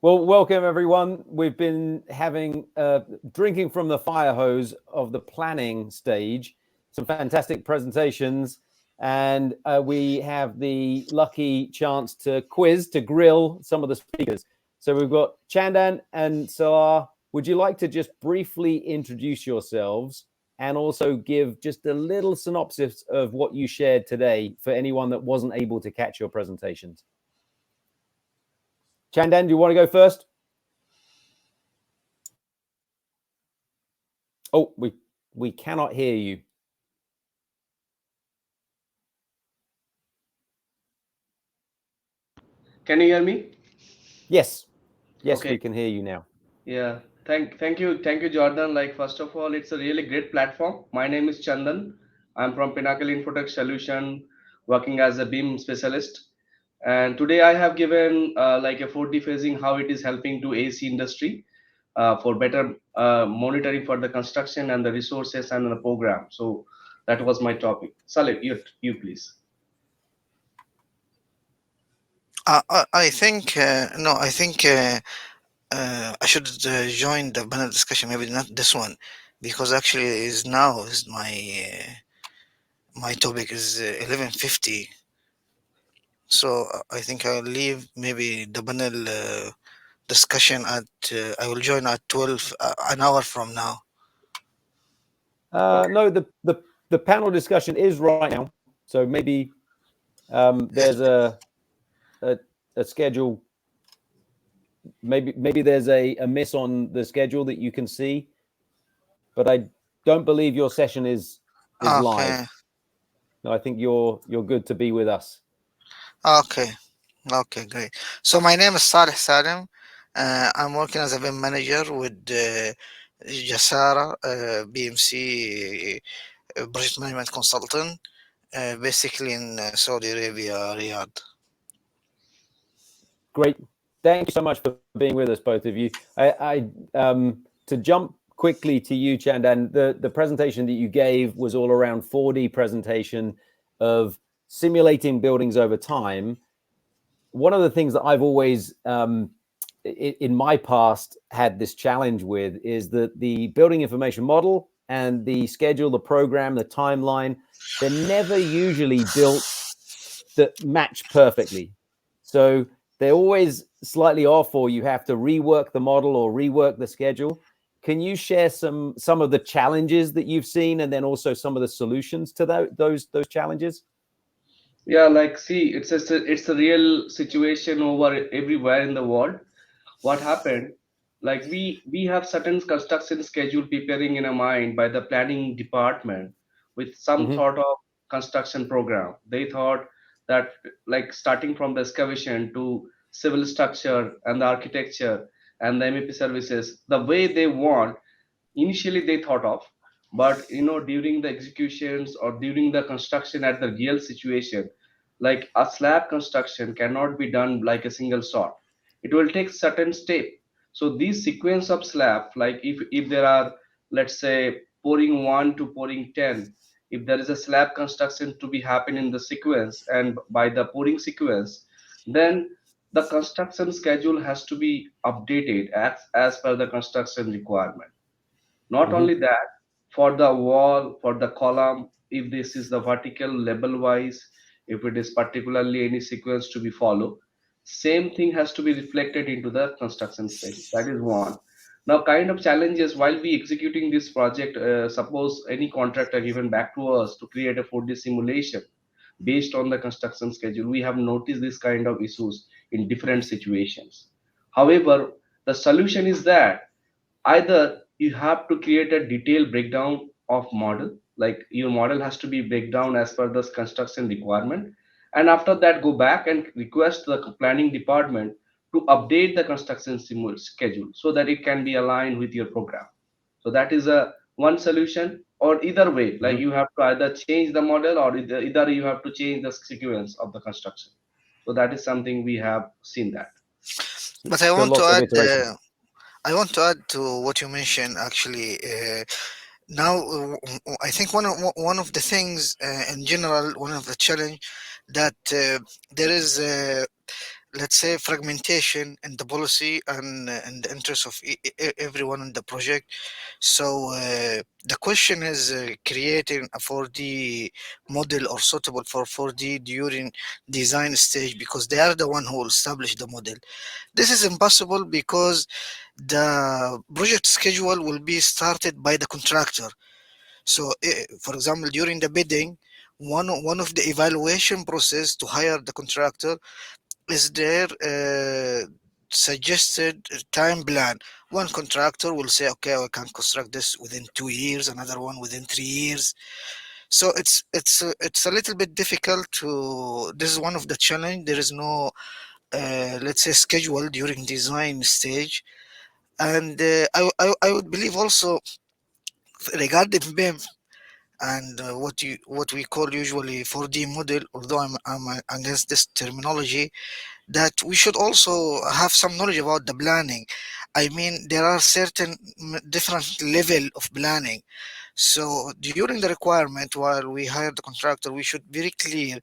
Well, welcome everyone. We've been having drinking from the fire hose of the planning stage, some fantastic presentations, and we have the lucky chance to grill some of the speakers. So we've got Chandan and Saar. Would you like to just briefly introduce yourselves and also give just a little synopsis of what you shared today for anyone that wasn't able to catch your presentations? Chandan, do you want to go first? Oh, we cannot hear you. Can you hear me? Yes, yes, Okay. we can hear you now. Yeah. Thank you, Jordan. Like first of all, it's a really great platform. My name is Chandan. I'm from Pinnacle Infotech Solution, working as a BIM specialist. And today I have given like a 4D phasing how it is helping to AC industry for better monitoring for the construction and the resources and the program. So that was my topic. Saleh, you please. I think no, I think I should join the panel discussion. Maybe not this one, because actually is now is my topic is 11:50. So I think I'll leave maybe the panel discussion at. I will join at 12, an hour from now. Okay. No, the panel discussion is right now, so maybe there's a a schedule. Maybe there's a miss on the schedule that you can see, but I don't believe your session is live. Okay, No, I think you're good to be with us. okay, okay, great. So my name is Saleh Salim. I'm working as a BIM manager with Jasara BMC project management consultant, basically in Saudi Arabia, Riyadh. Great. Thank you so much for being with us, both of you. To jump quickly to you, Chandan, the presentation that you gave was all around 4D presentation of simulating buildings over time. One of the things that I've always, in my past, had this challenge with is that the building information model and the schedule, the program, the timeline, they're never usually built that match perfectly. So they're always slightly off, or you have to rework the model or rework the schedule. Can you share some of the challenges that you've seen, and then also some of the solutions to those challenges? Yeah, like see, it's a real situation over everywhere in the world. What happened? Like we have certain construction schedule preparing in a mind by the planning department with some Mm-hmm. sort of construction program. They thought that like starting from the excavation to civil structure and the architecture and the MEP services, the way they want initially they thought of, but during the executions or during the construction at the real situation, like a slab construction cannot be done like a single shot. It will take certain step. So these sequence of slab, like if there are, let's say, pouring 1 to pouring 10, if there is a slab construction to be happen in the sequence and by the pouring sequence, then the construction schedule has to be updated as per the construction requirement. Not Mm-hmm. only that, for the wall, for the column, if this is the vertical level wise, if it is particularly any sequence to be followed, same thing has to be reflected into the construction schedule. That is one. Now, kind of challenges while we executing this project, suppose any contractor given back to us to create a 4D simulation based on the construction schedule, we have noticed this kind of issues in different situations. However, the solution is that either you have to create a detailed breakdown of model, like your model has to be breakdown as per the construction requirement, and after that go back and request the planning department to update the construction schedule so that it can be aligned with your program. So that is a one solution, or either way, Mm-hmm. like you have to either change the model or either you have to change the sequence of the construction. So that is something we have seen that. But I So want to lots of add. iteration. I want to add to what you mentioned. Actually, now I think one of the things in general, one of the challenge that there is let's say, fragmentation in the policy and in the interest of everyone in the project. So the question is creating a 4D model or suitable for 4D during design stage, because they are the one who will establish the model. This is impossible because the project schedule will be started by the contractor. So, for example, during the bidding, one of the evaluation process to hire the contractor is their suggested time plan. One contractor will say, okay, I can construct this within 2 years, another one within 3 years. So it's a little bit difficult to. This is one of the challenge. There is no let's say schedule during design stage, and I would believe also regarding BIM and what we call usually 4D model. Although I'm against this terminology, that we should also have some knowledge about the planning. I mean, there are certain different level of planning. So during the requirement, while we hire the contractor, we should very clear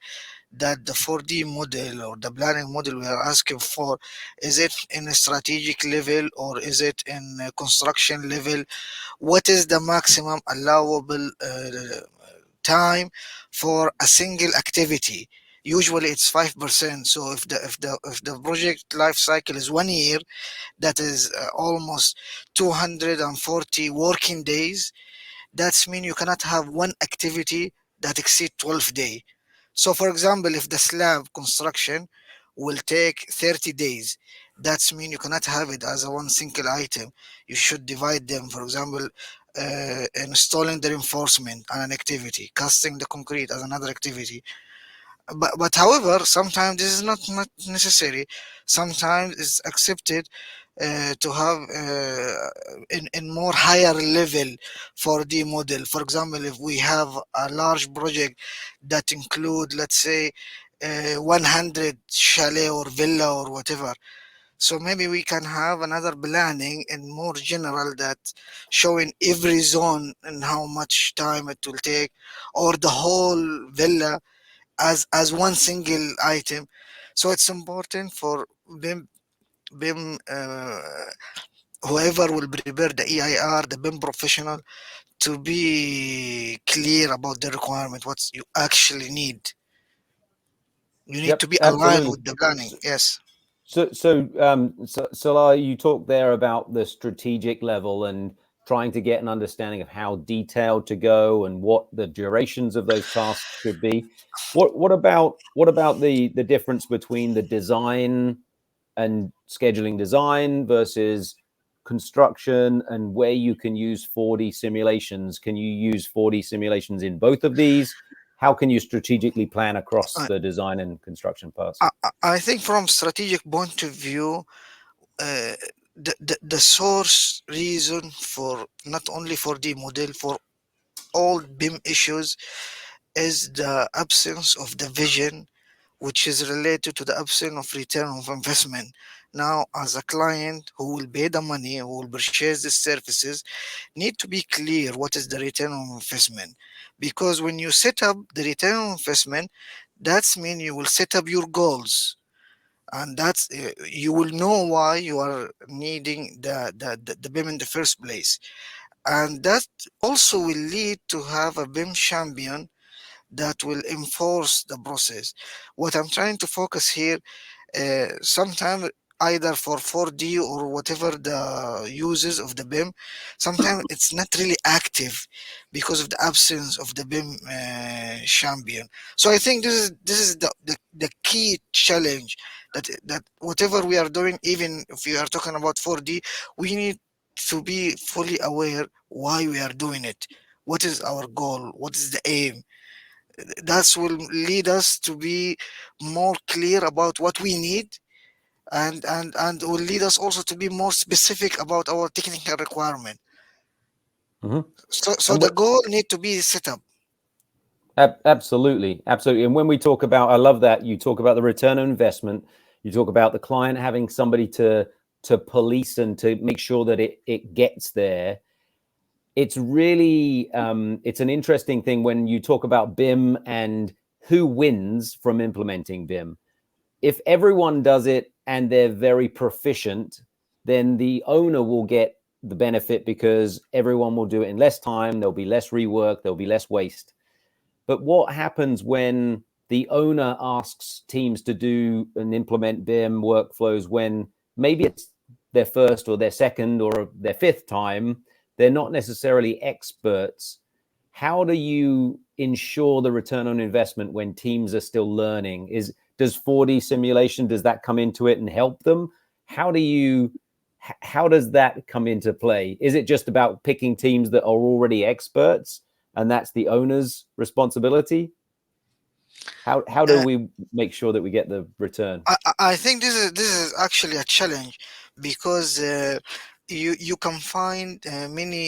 that the 4D model or the planning model we are asking for, is it in a strategic level or is it in a construction level? What is the maximum allowable time for a single activity? Usually it's 5%. So if the project life cycle is 1 year, that is almost 240 working days. That's mean you cannot have one activity that exceed 12 days. So for example, if the slab construction will take 30 days, that's mean you cannot have it as a one single item. You should divide them. For example, installing the reinforcement on an activity, casting the concrete as another activity. But however, sometimes this is not necessary. Sometimes it's accepted to have in more higher level for the model. For example, if we have a large project that include, let's say, 100 chalet or villa or whatever, so maybe we can have another planning in more general, that showing every zone and how much time it will take, or the whole villa as one single item. So it's important for BIM whoever will prepare the EIR, the BIM professional, to be clear about the requirement, what you actually need. You need to Yep, be aligned absolutely. with the planning. Yes. So Salah, you talked there about the strategic level and trying to get an understanding of how detailed to go and what the durations of those tasks should be. What about the difference between the design and scheduling design versus construction, and where you can use 4D simulations? Can you use 4D simulations in both of these? How can you strategically plan across I, the design and construction parts? I think from strategic point of view, uh, the source reason for not only for the model, for all BIM issues, is the absence of the vision, which is related to the absence of return of investment. Now, as a client who will pay the money, who will purchase the services, need to be clear what is the return on investment. Because when you set up the return on investment, that's mean you will set up your goals, and that's you will know why you are needing the BIM in the first place. And that also will lead to have a BIM champion that will enforce the process. What I'm trying to focus here, sometimes either for 4D or whatever the uses of the BIM, sometimes it's not really active because of the absence of the BIM champion. So I think this is the key challenge, that whatever we are doing, even if we are talking about 4D, we need to be fully aware why we are doing it. What is our goal? What is the aim? That will lead us to be more clear about what we need, and will lead us also to be more specific about our technical requirement. Mm-hmm. So And the goal need to be set up. Absolutely, absolutely. And when we talk about, I love that you talk about the return on investment. You talk about the client having somebody to police and to make sure that it gets there. It's really it's an interesting thing when you talk about BIM and who wins from implementing BIM. if everyone does it and they're very proficient, then the owner will get the benefit because everyone will do it in less time. There'll be less rework. There'll be less waste. But what happens when the owner asks teams to do and implement BIM workflows when maybe it's their first or their second or their fifth time? They're not necessarily experts. How do you ensure the return on investment when teams are still learning? Does 4D simulation, does that come into it and help them? How does that come into play? Is it just about picking teams that are already experts and that's the owner's responsibility? How do we make sure that we get the return? I think this is actually a challenge because you can find many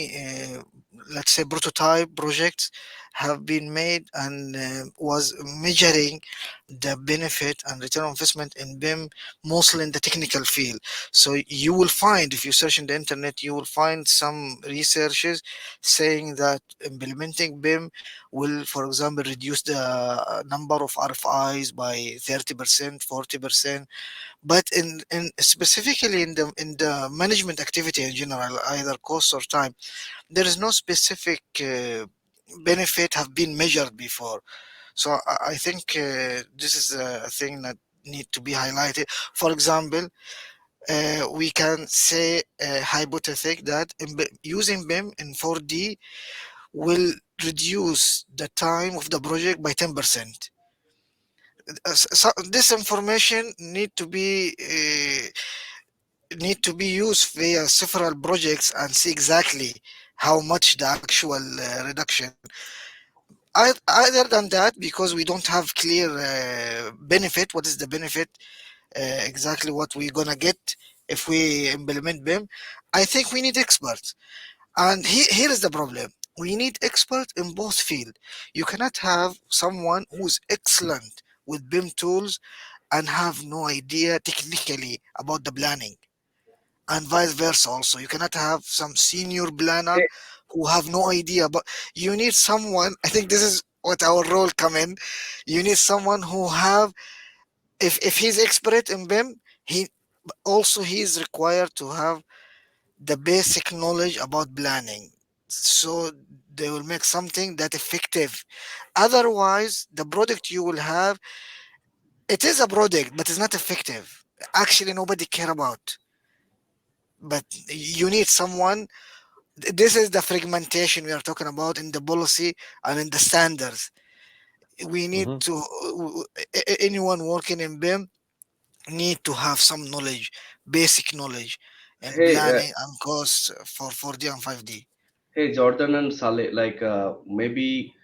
let's say prototype projects have been made and was measuring the benefit and return on investment in BIM mostly in the technical field. So you will find, if you search in the internet, you will find some researches saying that implementing BIM will, for example, reduce the number of RFIs by 30%, 40%. But in specifically in the management activity in general, either cost or time, there is no specific benefit have been measured before. So I think this is a thing that need to be highlighted. For example, we can say hypothetic that using BIM in 4D will reduce the time of the project by 10%. So this information need to be used via several projects and see exactly how much the actual reduction. Other than that, because we don't have clear benefit, what is the benefit, exactly what we're gonna get if we implement BIM, I think we need experts. And here is the problem. We need experts in both fields. You cannot have someone who's excellent with BIM tools and have no idea technically about the planning, and vice versa. Also, you cannot have some senior planner Hey, who have no idea. But you need someone. I think this is what our role come in. You need someone who have, if he's expert in BIM, he is required to have the basic knowledge about planning, so they will make something that effective. Otherwise, the product you will have, it is a product but it's not effective. Actually, nobody care about. But you need someone. This is the fragmentation we are talking about in the policy and in the standards. We need Mm-hmm. to, anyone working in BIM need to have some knowledge, basic knowledge and hey, planning and costs for 4D and 5D. hey, Jordan and Saleh, like maybe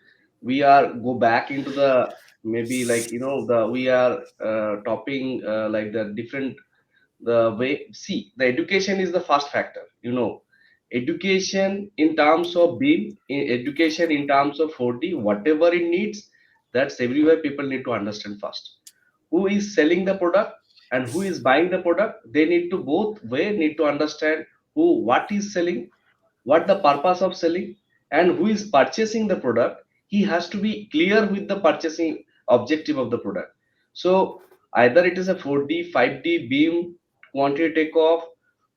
we are go back into the maybe like the we are topping like the different the way. See, the education is the first factor. Education in terms of beam, education in terms of 4D, whatever it needs, that's everywhere people need to understand first. Who is selling the product and who is buying the product? They need to both way need to understand who what is selling, what the purpose of selling, and who is purchasing the product. He has to be clear with the purchasing objective of the product. So either it is a 4D 5D beam quantity takeoff,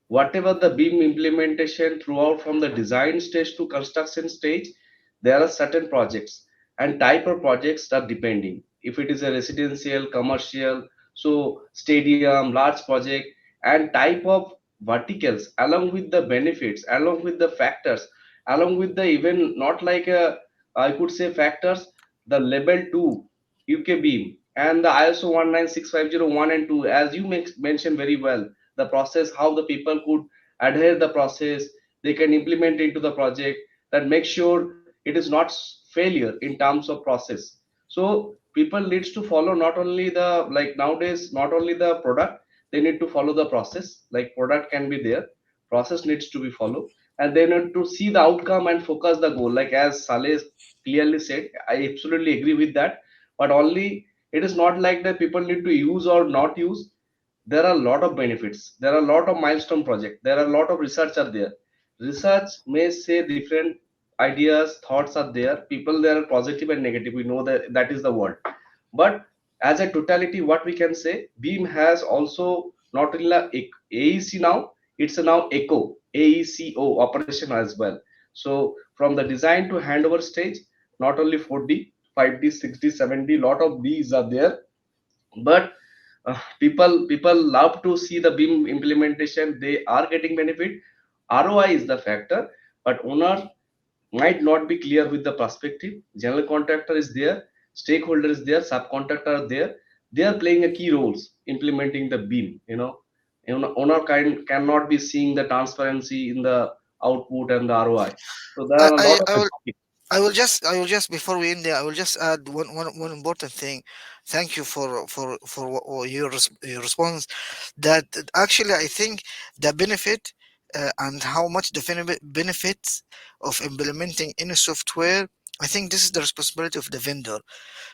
whatever the beam implementation throughout from the design stage to construction stage, there are certain projects and type of projects are depending. If it is a residential, commercial, so stadium, large project, and type of verticals, along with the benefits, along with the factors, along with the even not like a, I could say factors, the level 2 UK beam and the ISO 19650 and 2, as you mentioned very well, the process, how the people could adhere the process, they can implement into the project, that make sure it is not failure in terms of process. So people needs to follow not only the like nowadays not only the product, they need to follow the process. Like product can be there, process needs to be followed, and they need to see the outcome and focus the goal. Like as Saleh clearly said, I absolutely agree with that. But only it is not like that people need to use or not use. There are a lot of benefits, there are a lot of milestone project, there are a lot of research are there. Research may say different ideas, thoughts are there, people there are positive and negative, we know that that is the world. But as a totality, what we can say, Beam has also not only a AEC now, it's a now ECO, AECO operation as well. So from the design to handover stage, not only 4D, 5D, 6D, 7D, lot of Ds are there, but people love to see the Beam implementation. They are getting benefit. ROI is the factor, but owner might not be clear with the perspective. General contractor is there, stakeholder is there, subcontractor are there. They are playing a key roles implementing the Beam. Owner cannot be seeing the transparency in the output and the ROI. So there I, are a I, lot of I will I will just before we end there, I will just add one important thing. Thank you for your response. That actually I think the benefit and how much the benefits of implementing any software. I think this is the responsibility of the vendor.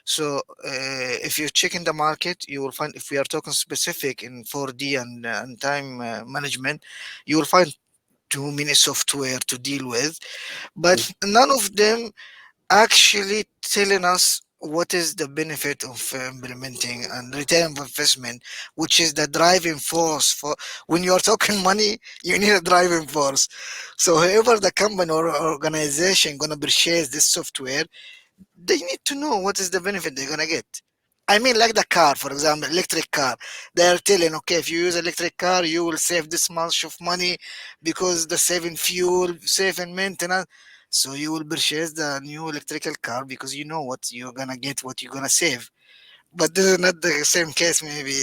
So if you check in the market, you will find, if we are talking specific in 4D and time management, you will find too many software to deal with, but none of them actually telling us what is the benefit of implementing and return of investment, which is the driving force for when you're talking money. You need a driving force. So whoever the company or organization gonna purchase this software, they need to know what is the benefit they're gonna get. I mean, like the car, for example, electric car. They're telling, okay, if you use electric car, you will save this much of money because the saving fuel, saving maintenance. So you will purchase the new electrical car because you know what you're gonna get, what you're gonna save. But this is not the same case, maybe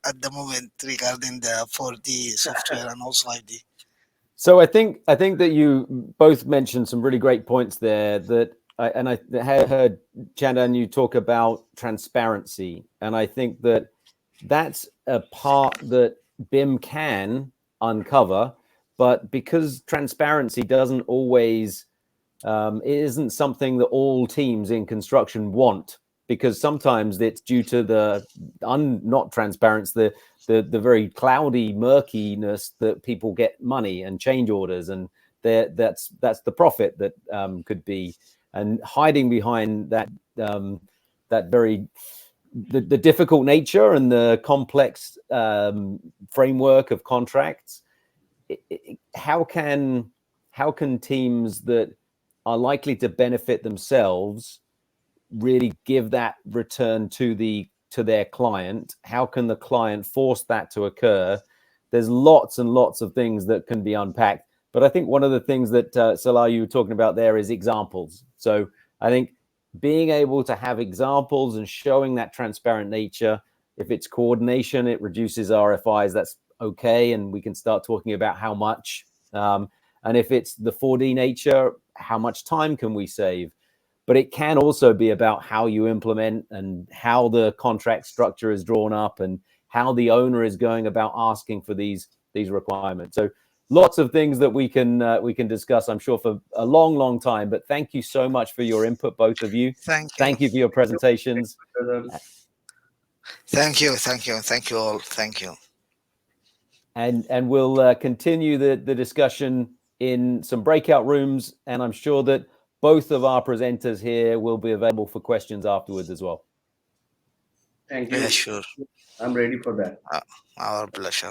at the moment regarding the 4D software and also 5D. So I think that you both mentioned some really great points there. I heard Chandan, you talk about transparency, and I think that that's a part that BIM can uncover, but because transparency doesn't always, it isn't something that all teams in construction want, because sometimes it's due to the not transparency, the very cloudy murkiness that people get money and change orders, and that's the profit that could be, and hiding behind that that very the difficult nature and the complex framework of contracts. How can teams that are likely to benefit themselves really give that return to their client? How can the client force that to occur? There's lots and lots of things that can be unpacked, but I think one of the things that Salah, you were talking about there is examples. So I think being able to have examples and showing that transparent nature. If it's coordination, it reduces RFIs. That's okay, and we can start talking about how much. And if it's the 4D nature, how much time can we save? But it can also be about how you implement and how the contract structure is drawn up and how the owner is going about asking for these requirements. So lots of things that we can discuss, I'm sure, for a long time. But thank you so much for your input, both of you. Thank you. Thank you for your presentations. Thank you. Thank you. Thank you all. Thank you. And we'll continue the discussion in some breakout rooms, and I'm sure that both of our presenters here will be available for questions afterwards as well. Thank you. Yeah, sure. I'm ready for that. Our pleasure.